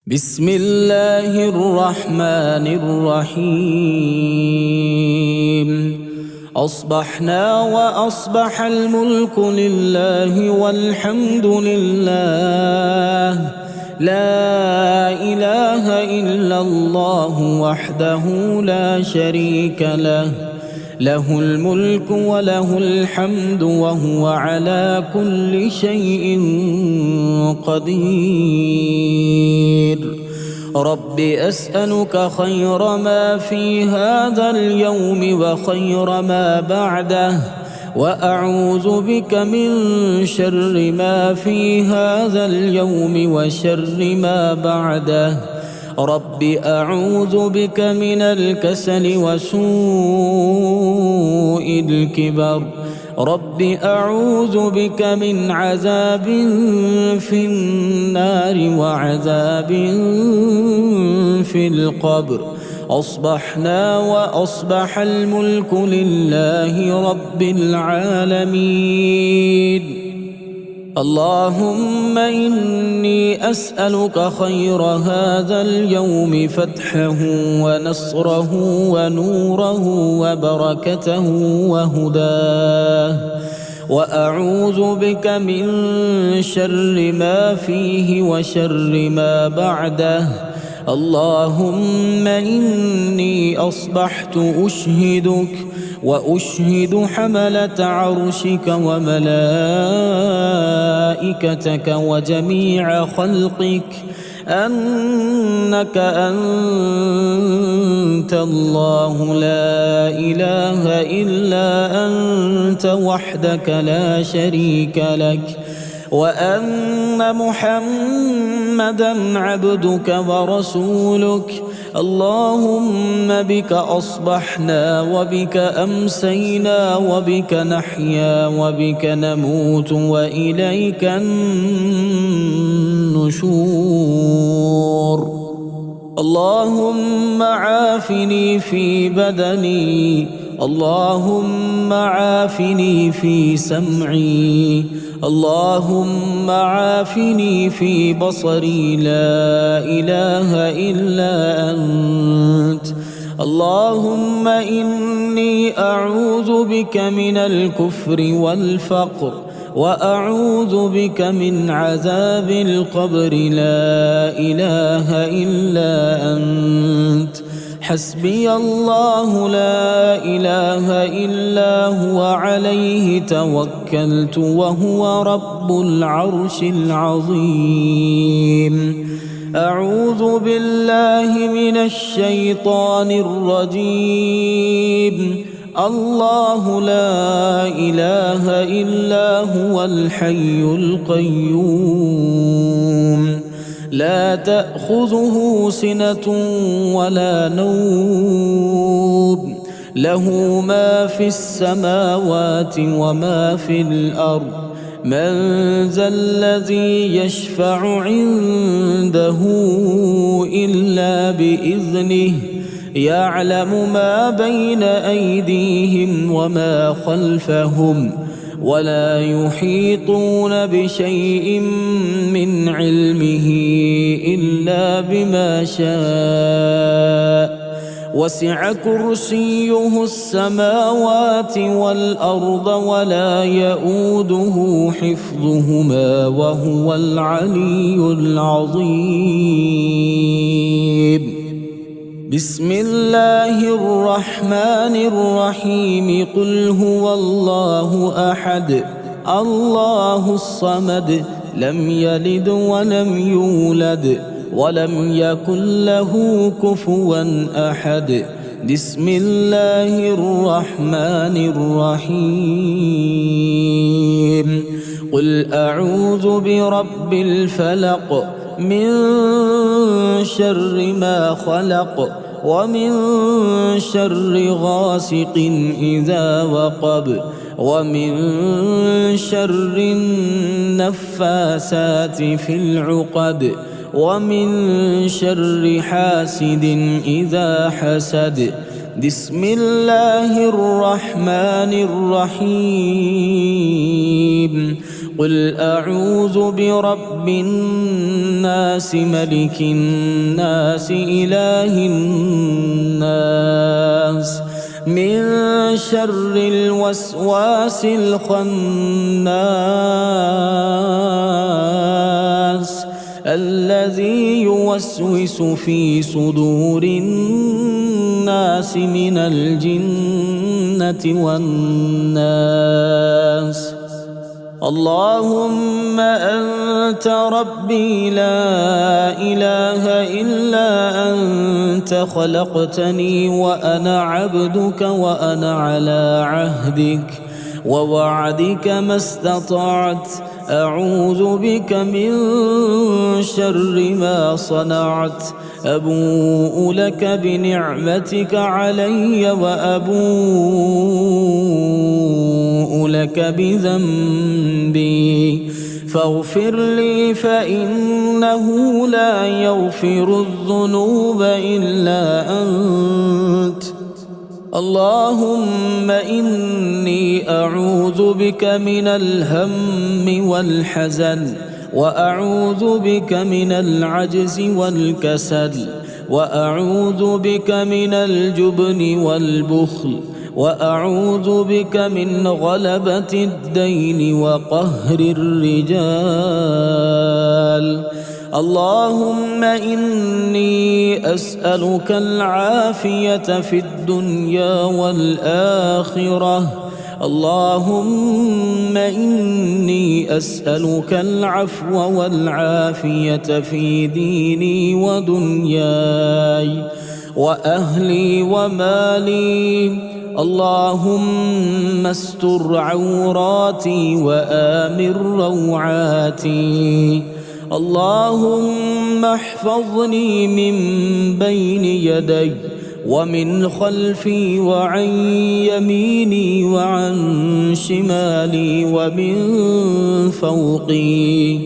بسم الله الرحمن الرحيم. أصبحنا وأصبح الملك لله والحمد لله، لا إله إلا الله وحده لا شريك له، له الملك وله الحمد وهو على كل شيء قدير. رب أسألك خير ما في هذا اليوم وخير ما بعده، وأعوذ بك من شر ما في هذا اليوم وشر ما بعده. رب أعوذ بك من الكسل وسوء الكبر. رب أعوذ بك من عذاب في النار وعذاب في القبر. أصبحنا وأصبح الملك لله رب العالمين. اللهم إني أسألك خير هذا اليوم، فتحه ونصره ونوره وبركته وهداه، وأعوذ بك من شر ما فيه وشر ما بعده. اللهم إني أصبحت أشهدك وأشهد حملة عرشك وملائكتك وجميع خلقك أنك أنت الله لا إله إلا أنت وحدك لا شريك لك، وأن محمدًا عبدك ورسولك. اللهم بك أصبحنا وبك أمسينا وبك نحيا وبك نموت وإليك النشور. اللهم عافني في بدني، اللهم عافني في سمعي، اللهم عافني في بصري، لا إله إلا أنت. اللهم إني أعوذ بك من الكفر والفقر، وأعوذ بك من عذاب القبر، لا إله إلا أنت. حسبي الله لا إله إلا هو، عليه توكلت وهو رب العرش العظيم. أعوذ بالله من الشيطان الرجيم. الله لا إله إلا هو الحي القيوم، لا تأخذه سنة ولا نوم، له ما في السماوات وما في الأرض. من ذا الذي يشفع عنده إلا بإذنه، يعلم ما بين أيديهم وما خلفهم، ولا يحيطون بشيء من علمه إلا بما شاء. وسع كرسيه السماوات والأرض ولا يؤوده حفظهما وهو العلي العظيم. بسم الله الرحمن الرحيم. قل هو الله أحد، الله الصمد، لم يلد ولم يولد ولم يكن له كفوا أحد. بسم الله الرحمن الرحيم. قل أعوذ برب الفلق، من شر ما خلق، ومن شر غاسق إذا وقب، ومن شر النفاسات في العقد، ومن شر حاسد إذا حسد. بسم الله الرحمن الرحيم. قل أعوذ برب الناس ملك الناس إله الناس من شر الوسواس الخناس الذي يوسوس في صدور الناس من الجنة والناس. اللهم أنت ربي لا إله إلا أنت خلقتني وأنا عبدك وأنا على عهدك ووعدك ما استطعت أعوذ بك من شر ما صنعت أبوء لك بنعمتك علي وأبوء لك بذنبي فاغفر لي فإنه لا يغفر الذنوب إلا أنت. اللهم إني أعوذ بك من الهم والحزن وأعوذ بك من العجز والكسل وأعوذ بك من الجبن والبخل وأعوذ بك من غلبة الدين وقهر الرجال. اللهم إني أسألك العافية في الدنيا والآخرة. اللهم إني أسألك العفو والعافية في ديني ودنياي وأهلي ومالي. اللهم استر عوراتي وآمن روعاتي. اللهم احفظني من بين يدي ومن خلفي وعن يميني وعن شمالي ومن فوقي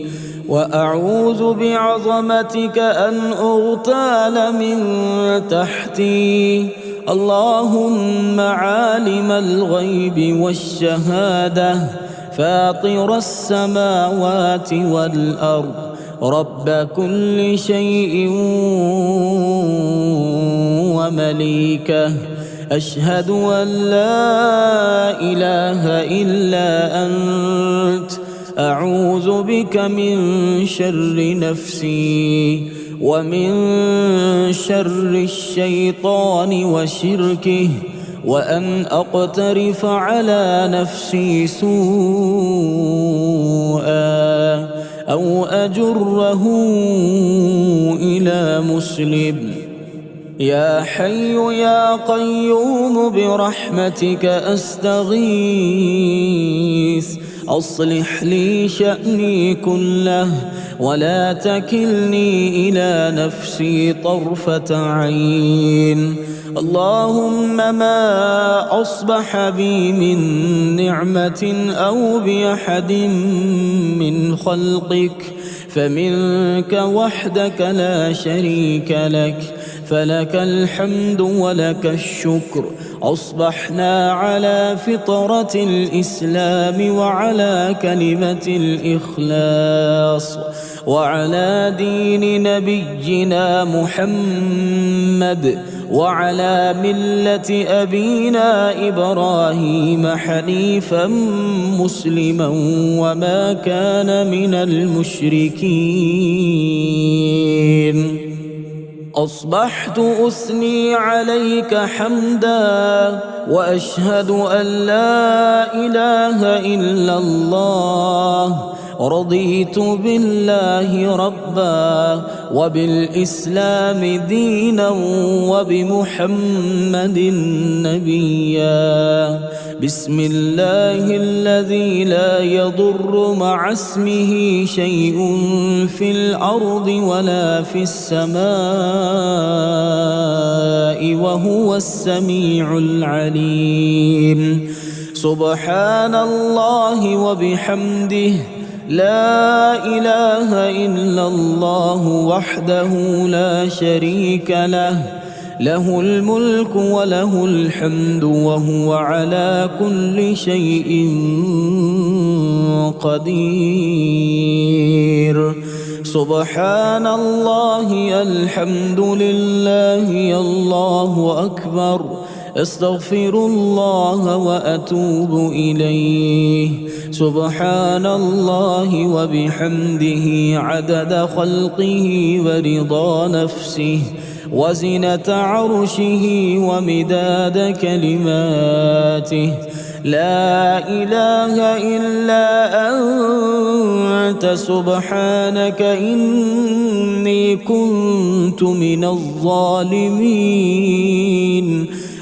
وأعوذ بعظمتك أن أغتال من تحتي. اللهم عالم الغيب والشهادة فاطر السماوات والأرض رب كل شيء ومليكه أشهد أن لا إله إلا أنت أعوذ بك من شر نفسي ومن شر الشيطان وشركه وأن أقترف على نفسي سوءا أو أجره إلى مسلم. يا حي يا قيوم برحمتك أستغيث أصلح لي شأني كله ولا تكلني إلى نفسي طرفة عين. اللهم ما أصبح بي من نعمة أو بأحد من خلقك فمنك وحدك لا شريك لك فلك الحمد ولك الشكر. أصبحنا على فطرة الإسلام وعلى كلمة الإخلاص وعلى دين نبينا محمد وعلى ملة أبينا إبراهيم حنيفا مسلما وما كان من المشركين. أصبحت أثني عليك حمدا وأشهد أن لا إله إلا الله. رضيت بالله ربا وبالإسلام دينا وبمحمد نبيا. بسم الله الذي لا يضر مع اسمه شيء في الأرض ولا في السماء وهو السميع العليم. سبحان الله وبحمده لا إله إلا الله وحده لا شريك له له الملك وله الحمد وهو على كل شيء قدير. سبحان الله، الحمد لله، الله أكبر، استغفر الله وأتوب إليه. سبحان الله وبحمده عدد خلقه ورضا نفسه وزنة عرشه ومداد كلماته. لا إله إلا أنت سبحانك إني كنت من الظالمين.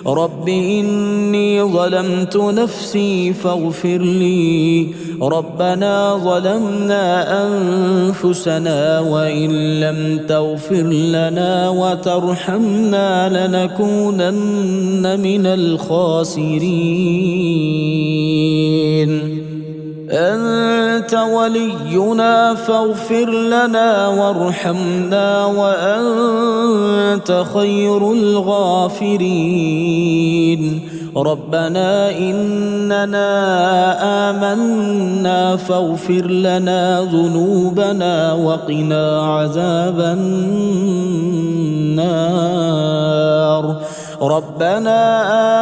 رب إني ظلمت نفسي فاغفر لي. ربنا ظلمنا أنفسنا وإن لم تغفر لنا وترحمنا لنكونن من الخاسرين. أنت ولينا فاغفر لنا وارحمنا وأنت خير الغافرين. ربنا إننا آمنا فاغفر لنا ذنوبنا وقنا عذاب النار. ربنا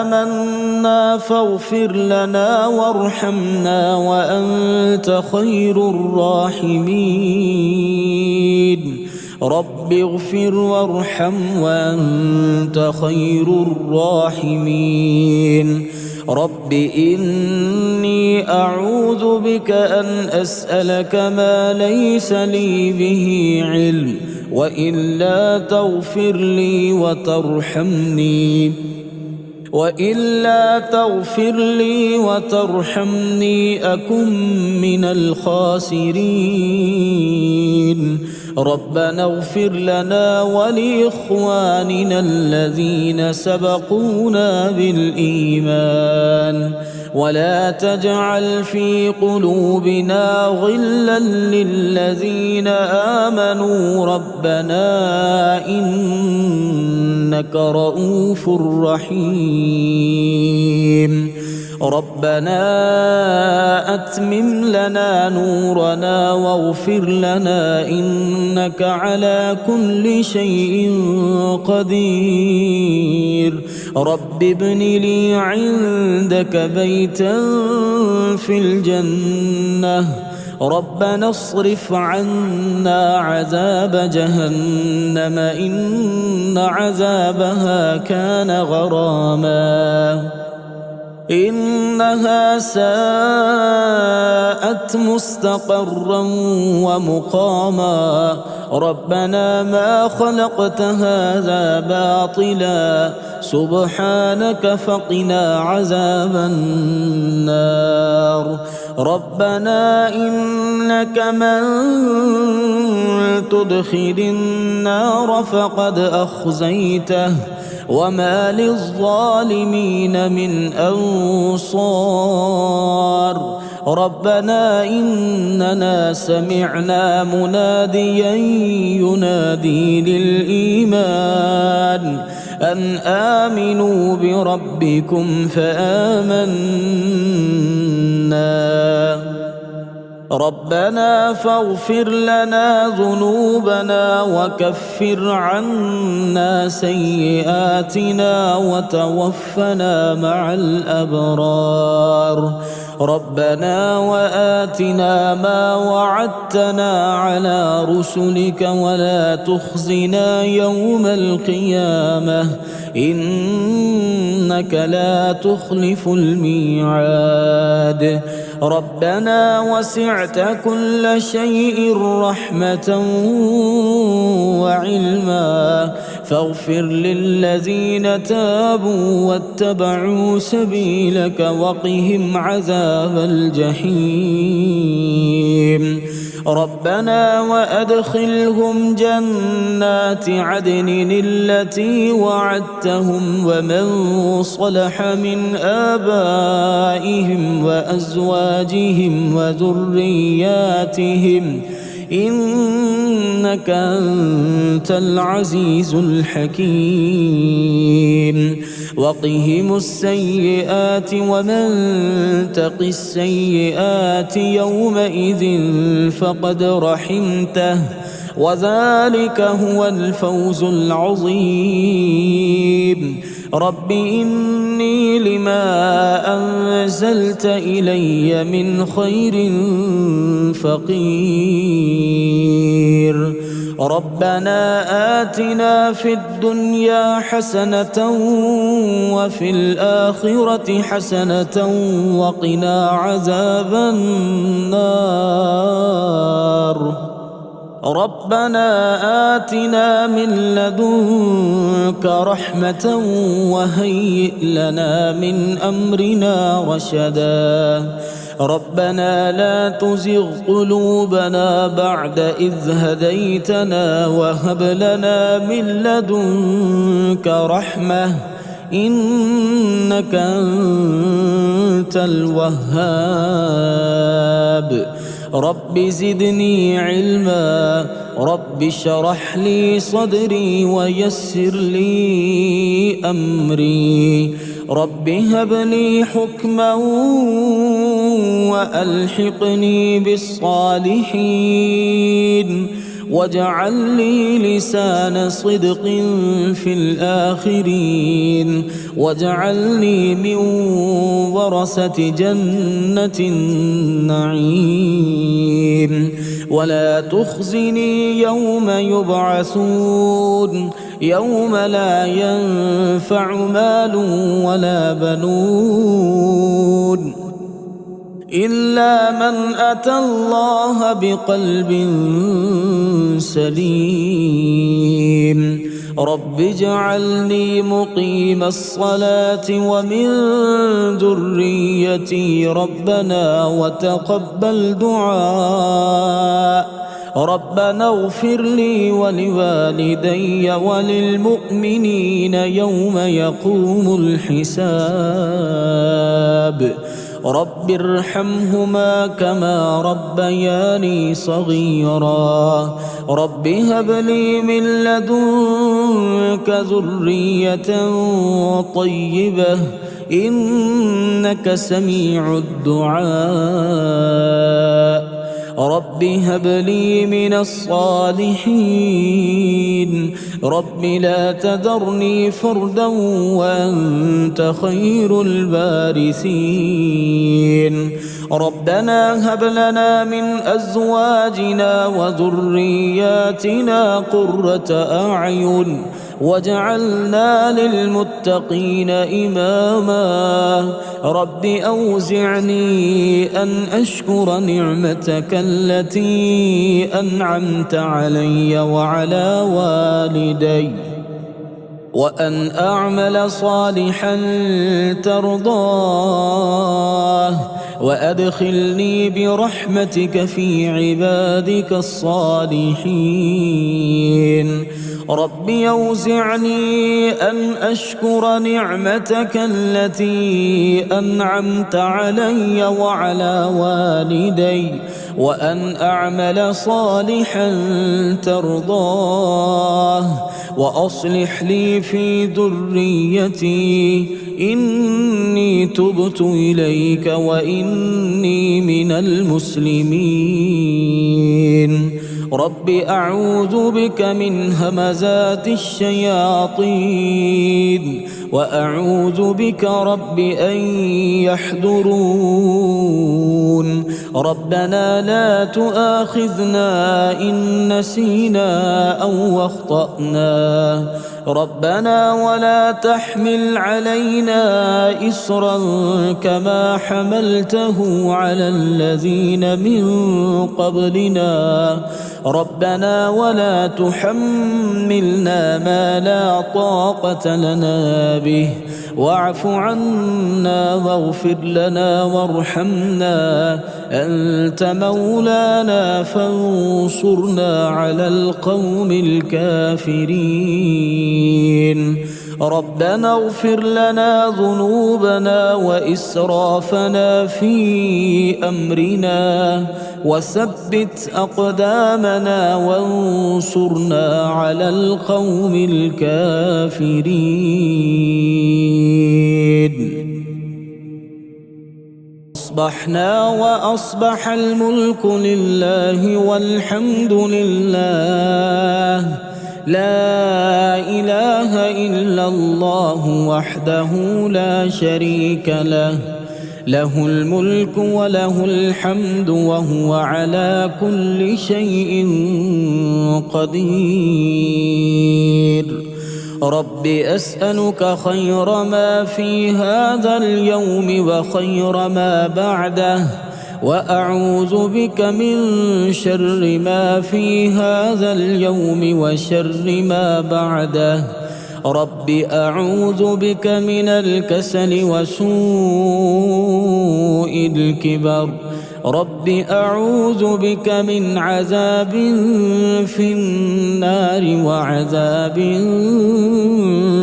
آمنا فاغفر لنا وارحمنا وأنت خير الراحمين. رب اغفر وارحم وأنت خير الراحمين. رب إني أعوذ بك أن أسألك ما ليس لي به علم وإلا تغفر لي وترحمني أكن من الخاسرين. ربنا اغفر لنا ولإخواننا الذين سبقونا بالإيمان ولا تجعل في قلوبنا غلا للذين آمنوا ربنا إنك رؤوف رحيم. ربنا أتمم لنا نورنا واغفر لنا إنك على كل شيء قدير. رب ابن لي عندك بيتا في الجنة. ربنا اصرف عنا عذاب جهنم إن عذابها كان غراما إنها ساءت مستقرا ومقاما. ربنا ما خلقت هذا باطلا سبحانك فقنا عذاب النار. ربنا إنك من تدخل النار فقد أخزيته وما للظالمين من أنصار. ربنا إننا سمعنا مناديا ينادي للإيمان أن آمنوا بربكم فآمنا. ربنا فاغفر لنا ذنوبنا وكفر عنا سيئاتنا وتوفنا مع الأبرار. ربنا وآتنا ما وعدتنا على رسلك ولا تخزنا يوم القيامة إنك لا تخلف الميعاد. ربنا وسعت كل شيء رحمة وعلما فاغفر للذين تابوا واتبعوا سبيلك وقهم عذاب الجحيم. ربنا وأدخلهم جنات عدن التي وعدتهم ومن صلح من آبائهم وأزواجهم وذرياتهم إنك أنت العزيز الحكيم وقهم السيئات ومن تق السيئات يومئذ فقد رحمته وذلك هو الفوز العظيم رب إني لما أنزلت إلي من خير فقير ربنا آتنا في الدنيا حسنة وفي الآخرة حسنة وقنا عذاب النار ربنا آتنا من لدنك رحمة وهيئ لنا من أمرنا رشدا ربنا لا تزغ قلوبنا بعد إذ هديتنا وهب لنا من لدنك رحمة إنك أنت الوهاب رب زدني علما رب اشرح لي صدري ويسر لي أمري رب هب لي حكما وألحقني بالصالحين واجعل لي لسان صدق في الآخرين واجعلني من ورثة جنة النعيم ولا تخزني يوم يبعثون يوم لا ينفع مال ولا بنون إلا من أتى الله بقلب سليم رب اجعلني مقيم الصلاة ومن ذريتي ربنا وتقبل دعاء ربنا اغفر لي ولوالدي وللمؤمنين يوم يقوم الحساب رب ارحمهما كما ربياني صغيرا رب هب لي من لدنك ذرية طيبة إنك سميع الدعاء رب هب لي من الصالحين رب لا تذرني فردا وأنت خير الوارثين ربنا هب لنا من أزواجنا وذرياتنا قرة أعين واجعلنا للمتقين إماما رب أوزعني أن أشكر نعمتك التي أنعمت علي وعلى والدي وأن أعمل صالحا ترضاه وأدخلني برحمتك في عبادك الصالحين رب أوزعني أن أشكر نعمتك التي أنعمت علي وعلى والدي وأن أعمل صالحا ترضاه وأصلح لي في ذريتي إني تبت إليك وإني من المسلمين رب أعوذ بك من همزات الشياطين وأعوذ بك رب أن يحضرون ربنا لا تؤاخذنا إن نسينا أو أخطأنا ربنا ولا تحمل علينا إصرا كما حملته على الذين من قبلنا ربنا ولا تحملنا ما لا طاقة لنا به واعف عنا واغفر لنا وارحمنا أنت مولانا فانصرنا على القوم الكافرين ربنا اغفر لنا ذنوبنا وإسرافنا في أمرنا وثبت أقدامنا وانصرنا على القوم الكافرين. أصبحنا وأصبح الملك لله والحمد لله، لا إله إلا الله وحده لا شريك له، له الملك وله الحمد وهو على كل شيء قدير. رب أسألك خير ما في هذا اليوم وخير ما بعده، وأعوذ بك من شر ما في هذا اليوم وشر ما بعده. رب أعوذ بك من الكسل وسوء الكبر. رب أعوذ بك من عذاب في النار وعذاب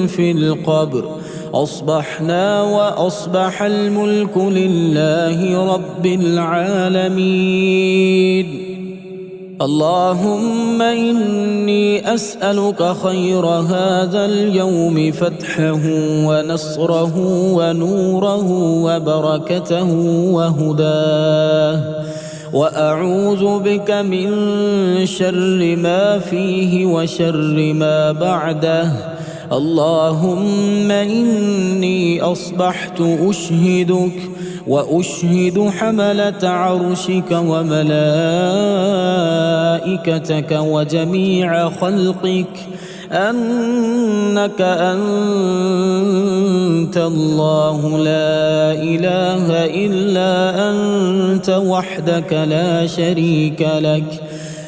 في القبر. أصبحنا وأصبح الملك لله رب العالمين. اللهم إني أسألك خير هذا اليوم فتحه ونصره ونوره وبركته وهداه، وأعوذ بك من شر ما فيه وشر ما بعده. اللهم إني أصبحت أشهدك وأشهد حملة عرشك وملائكتك وجميع خلقك أنك أنت الله لا إله إلا أنت وحدك لا شريك لك،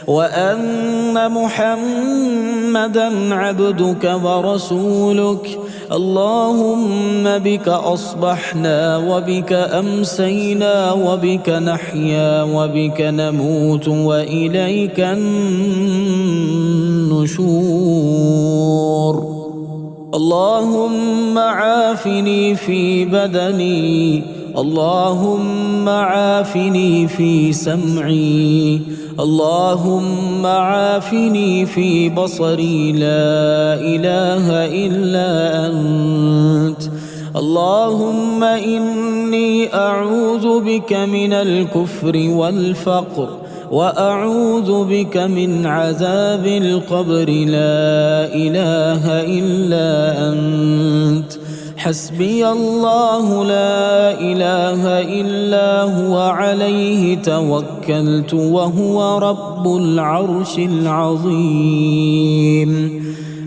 وأن محمدًا عبدك ورسولك. اللهم بك أصبحنا وبك أمسينا وبك نحيا وبك نموت وإليك النشور. اللهم عافني في بدني، اللهم عافني في سمعي، اللهم عافني في بصري، لا إله إلا أنت. اللهم إني أعوذ بك من الكفر والفقر، وأعوذ بك من عذاب القبر، لا إله إلا أنت. حسبي الله لا إله إلا هو عليه توكلت وهو رب العرش العظيم.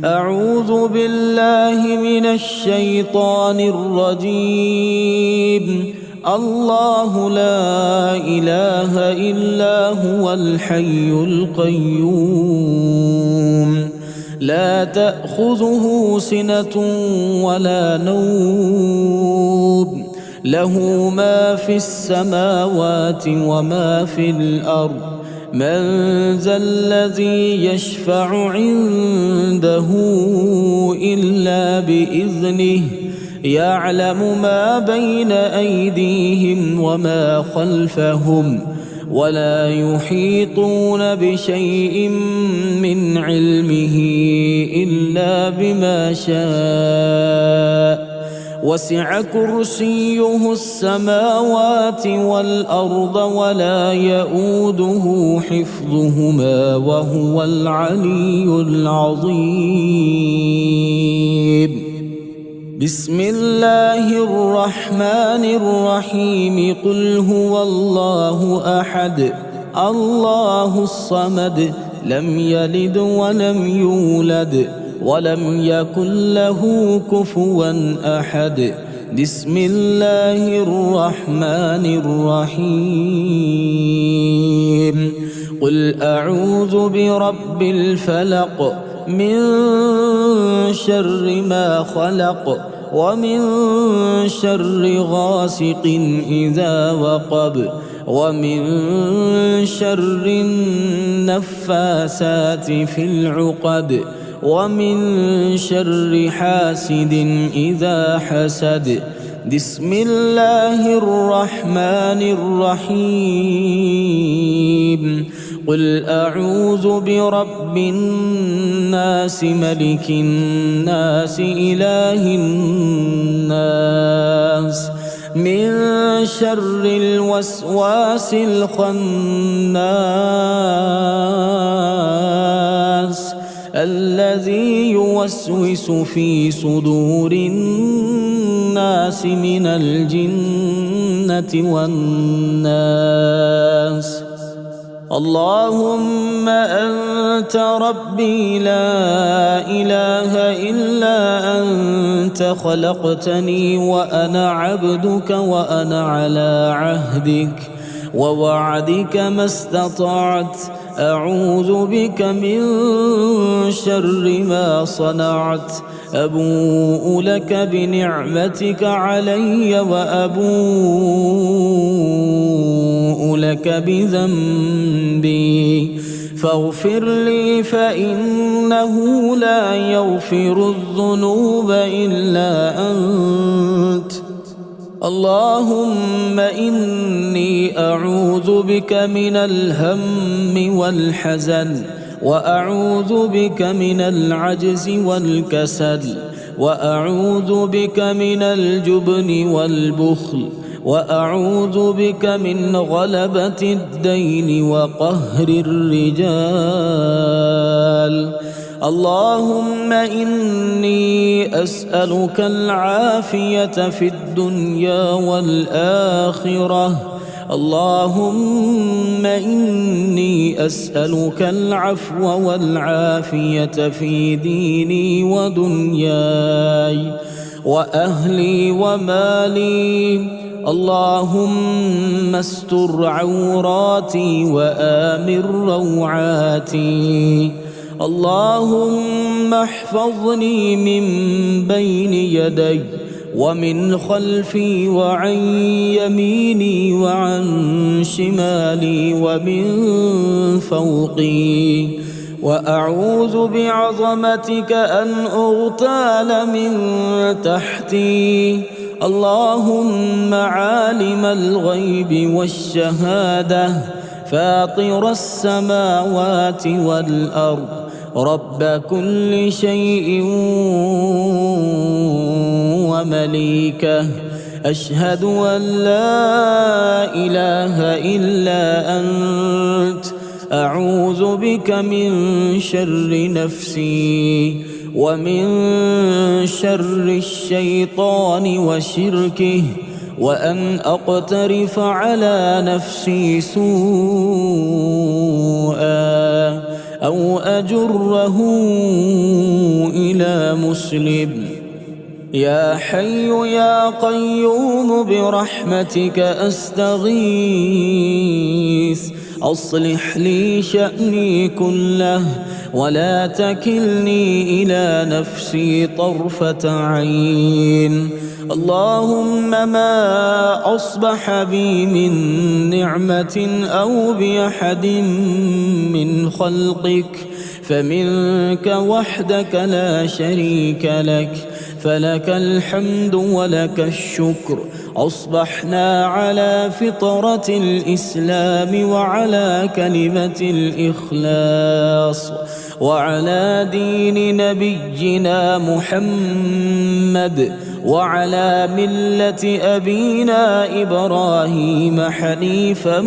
أعوذ بالله من الشيطان الرجيم. الله لا إله إلا هو الحي القيوم، لا تأخذه سنة ولا نوم، له ما في السماوات وما في الأرض. من ذا الذي يشفع عنده إلا بإذنه، يعلم ما بين أيديهم وما خلفهم، ولا يحيطون بشيء من علمه إلا بما شاء. وسع كرسيه السماوات والأرض ولا يؤوده حفظهما وهو العلي العظيم. بسم الله الرحمن الرحيم. قل هو الله أحد الله الصمد، لم يلد ولم يولد ولم يكن له كفوا أحد. بسم الله الرحمن الرحيم. قل أعوذ برب الفلق، من شر ما خلق، ومن شر غاسق إذا وقب، ومن شر النفاثات في العقد، ومن شر حاسد إذا حسد. بسم الله الرحمن الرحيم. قل أعوذ برب الناس ملك الناس إله الناس من شر الوسواس الخناس الذي يوسوس في صدور الناس من الجنة والناس. اللهم أنت ربي لا إله إلا أنت خلقتني وأنا عبدك وأنا على عهدك ووعدك ما استطعت. أعوذ بك من شر ما صنعت. أبوء لك بنعمتك علي وأبوء لك بذنبي فاغفر لي فإنه لا يغفر الذنوب إلا أنت. اللهم إني أعوذ بك من الهم والحزن وأعوذ بك من العجز والكسل وأعوذ بك من الجبن والبخل وأعوذ بك من غلبة الدين وقهر الرجال. اللهم إني أسألك العافية في الدنيا والآخرة. اللهم إني أسألك العفو والعافية في ديني ودنياي وأهلي ومالي. اللهم استر عوراتي وآمن روعاتي. اللهم احفظني من بين يدي ومن خلفي وعن يميني وعن شمالي ومن فوقي. وأعوذ بعظمتك أن أغتال من تحتي. اللهم عالم الغيب والشهادة فاطر السماوات والأرض رب كل شيء ومليكه. أشهد أن لا إله إلا أنت. أعوذ بك من شر نفسي ومن شر الشيطان وشركه وأن أقترف على نفسي سوءا أو أجره إلى مسلم. يا حي يا قيوم برحمتك أستغيث. أصلح لي شأني كله ولا تكلني إلى نفسي طرفة عين. اللهم ما أصبح بي من نعمة أو بأحد من خلقك فمنك وحدك لا شريك لك، فلك الحمد ولك الشكر. أصبحنا على فطرة الإسلام وعلى كلمة الإخلاص وعلى دين نبينا محمد وعلى ملة أبينا إبراهيم حنيفا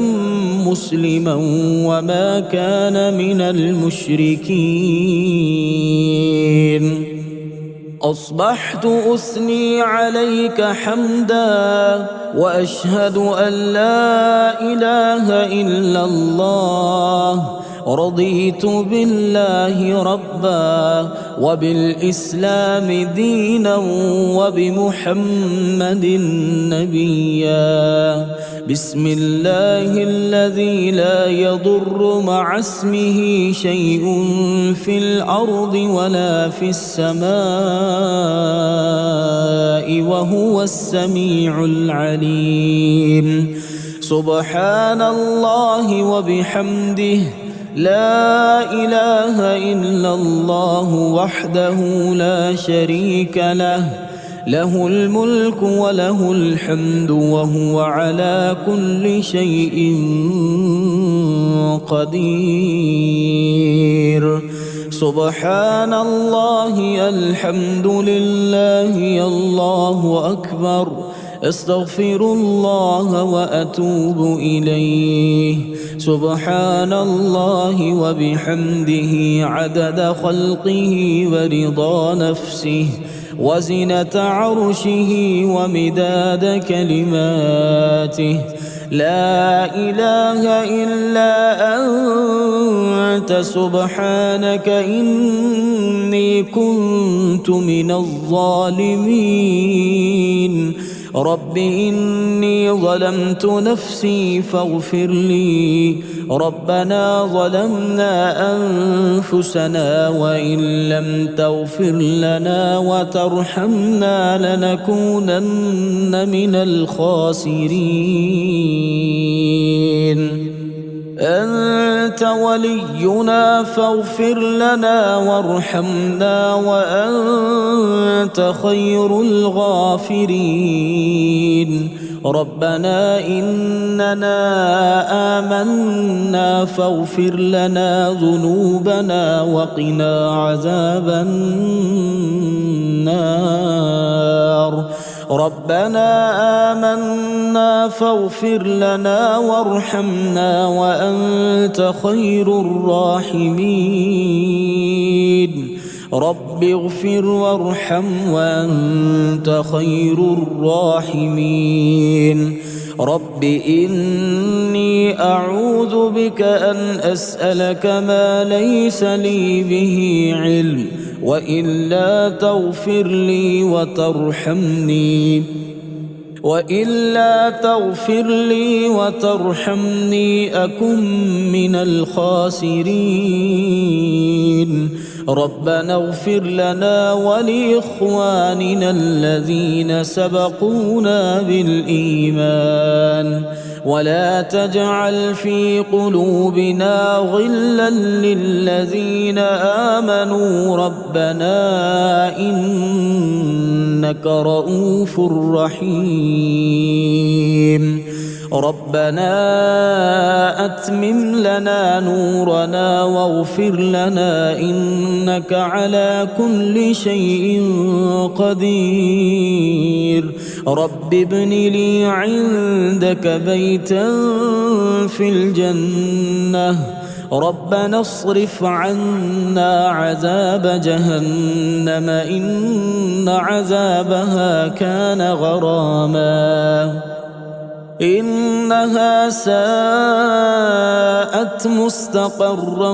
مسلما وما كان من المشركين. أصبحت أثني عليك حمدا وأشهد أن لا إله إلا الله. رضيت بالله ربا وبالإسلام دينا وبمحمد نبيا. بسم الله الذي لا يضر مع اسمه شيء في الأرض ولا في السماء وهو السميع العليم. سبحان الله وبحمده لا إله إلا الله وحده لا شريك له، له الملك وله الحمد وهو على كل شيء قدير. سبحان الله، الحمد لله، الله أكبر، استغفر الله وأتوب إليه. سبحان الله وبحمده عدد خلقه ورضا نفسه وزنة عرشه ومداد كلماته. لا إله إلا أنت سبحانك إني كنت من الظالمين. رب إني ظلمت نفسي فاغفر لي. ربنا ظلمنا أنفسنا وإن لم تغفر لنا وترحمنا لنكونن من الخاسرين. أنت ولينا فاغفر لنا وارحمنا وأنت خير الغافرين. ربنا إننا آمنا فاغفر لنا ذنوبنا وقنا عذاب النار. ربنا آمنا فاغفر لنا وارحمنا وأنت خير الراحمين. رب اغفر وارحم وأنت خير الراحمين. رب إني أعوذ بك أن أسألك ما ليس لي به علم، وإلا تغفر لي وترحمني أكن من الخاسرين. ربنا اغفر لنا ولإخواننا الذين سبقونا بالإيمان ولا تجعل في قلوبنا غلا للذين آمنوا ربنا إنك رؤوف رحيم. ربنا أتمم لنا نورنا واغفر لنا إنك على كل شيء قدير. رب ابن لي عندك بيتا في الجنة. ربنا اصرف عنا عذاب جهنم إن عذابها كان غراما إنها ساءت مستقرا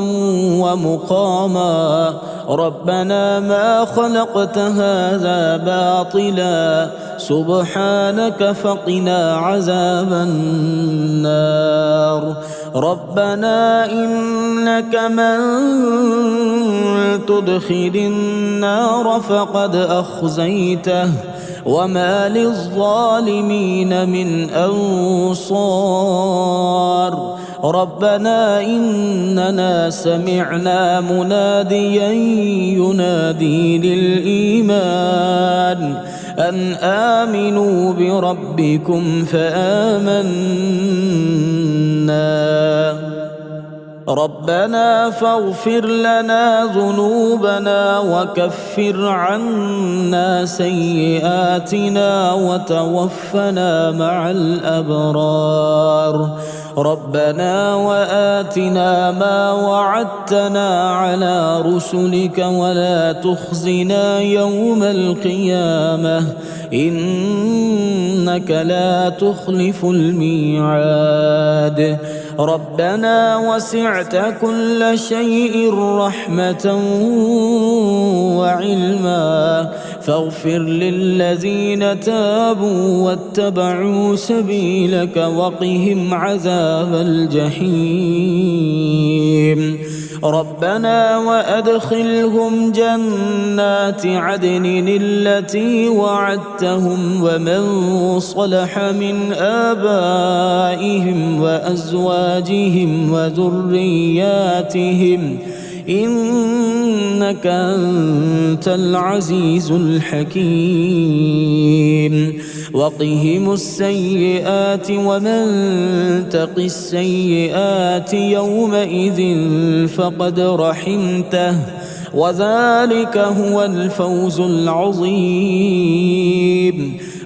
ومقاما. ربنا ما خلقت هذا باطلا سبحانك فقنا عذاب النار. ربنا إنك من تدخل النار فقد أخزيته وما للظالمين من أنصار. ربنا إننا سمعنا مناديا ينادي للإيمان أن آمنوا بربكم فآمنا. ربنا فاغفر لنا ذنوبنا وكفر عنا سيئاتنا وتوفنا مع الأبرار. ربنا وآتنا ما وعدتنا على رسلك ولا تخزنا يوم القيامة إنك لا تخلف الميعاد. ربنا وسعت كل شيء رحمة وعلما فاغفر للذين تابوا واتبعوا سبيلك وقهم عذاب الجحيم. ربنا وأدخلهم جنات عدن التي وعدتهم ومن صلح من آبائهم وأزواجهم وذرياتهم إنك أنت العزيز الحكيم وقهم السيئات ومن تق السيئات يومئذ فقد رحمته وذلك هو الفوز العظيم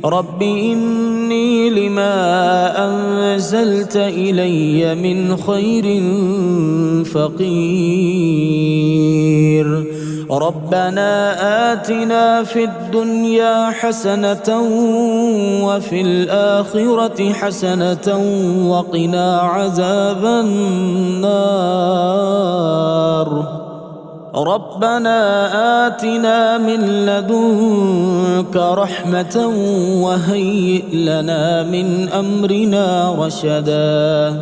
رب إني لما أنزلت إلي من خير فقير ربنا آتنا في الدنيا حسنة وفي الآخرة حسنة وقنا عذاب النار ربنا آتنا من لدنك رحمة وهيئ لنا من أمرنا رشدا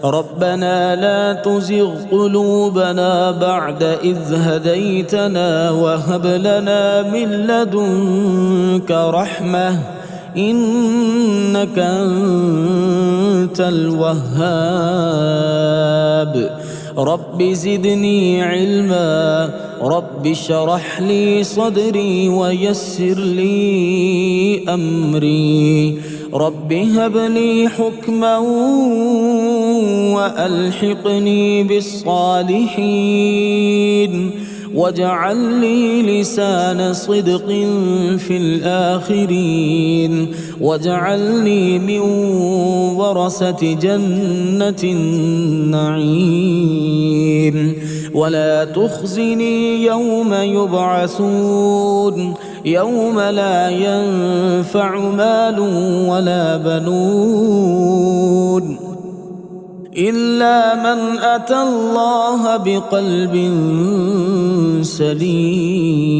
ربنا لا تزغ قلوبنا بعد إذ هديتنا وهب لنا من لدنك رحمة إنك أنت الوهاب رب زدني علما رب اشرح لي صدري ويسر لي أمري رب هب لي حكما وألحقني بالصالحين واجعل لي لسان صدق في الآخرين واجعلني من ورثة جنة النعيم ولا تخزني يوم يبعثون يوم لا ينفع مال ولا بنون إلا من أتى الله بقلب سليم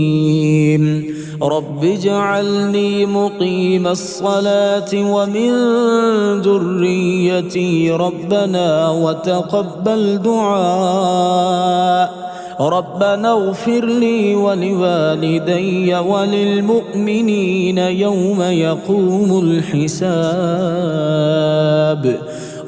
رب اجعلني مقيم الصلاة ومن ذريتي ربنا وتقبل دعاء ربنا اغفر لي ولوالدي وللمؤمنين يوم يقوم الحساب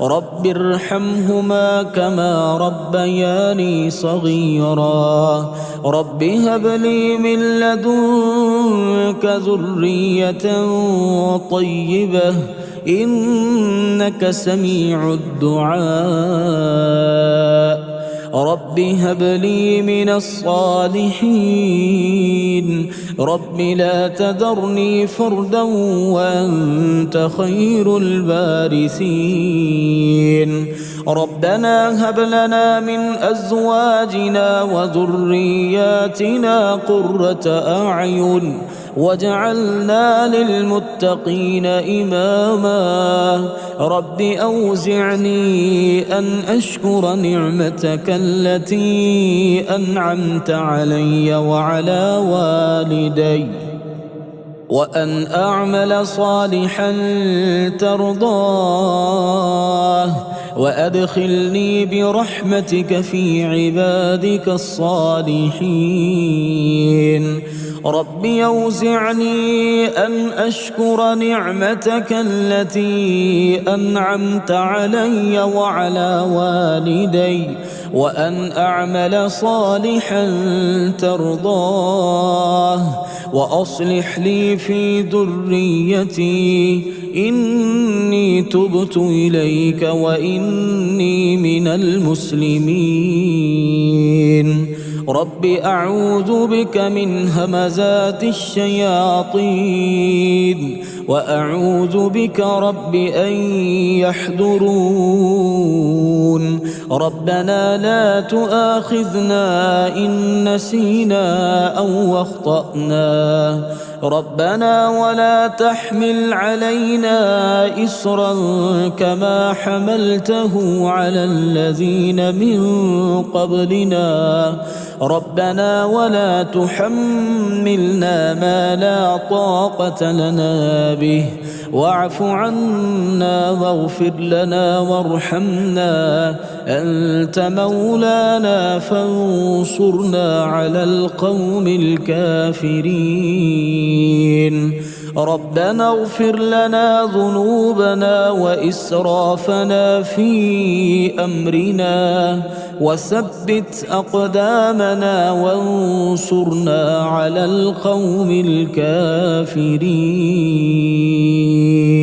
رب ارحمهما كما ربياني صغيرا رب هب لي من لدنك ذرية طيبة إنك سميع الدعاء رب هب لي من الصالحين رب لا تذرني فردا وأنت خير الوارثين ربنا هب لنا من أزواجنا وذرياتنا قرة أعين واجعلنا للمتقين إماما رب أوزعني أن أشكر نعمتك التي أنعمت علي وعلى والدي وأن أعمل صالحا ترضاه وأدخلني برحمتك في عبادك الصالحين رب أوزعني أن أشكر نعمتك التي أنعمت علي وعلى والدي وأن أعمل صالحا ترضاه وأصلح لي في ذريتي إني تبت إليك وإني من المسلمين رب أعوذ بك من همزات الشياطين وأعوذ بك رب أن يحضرون ربنا لا تؤاخذنا إن نسينا أو أخطأنا ربنا ولا تحمل علينا إصرا كما حملته على الذين من قبلنا ربنا ولا تحملنا ما لا طاقة لنا به واعف عنا واغفر لنا وارحمنا أنت مولانا فانصرنا على القوم الكافرين ربنا اغفر لنا ذنوبنا وإسرافنا في أمرنا وثبت أقدامنا وانصرنا على القوم الكافرين. على القوم الكافرين.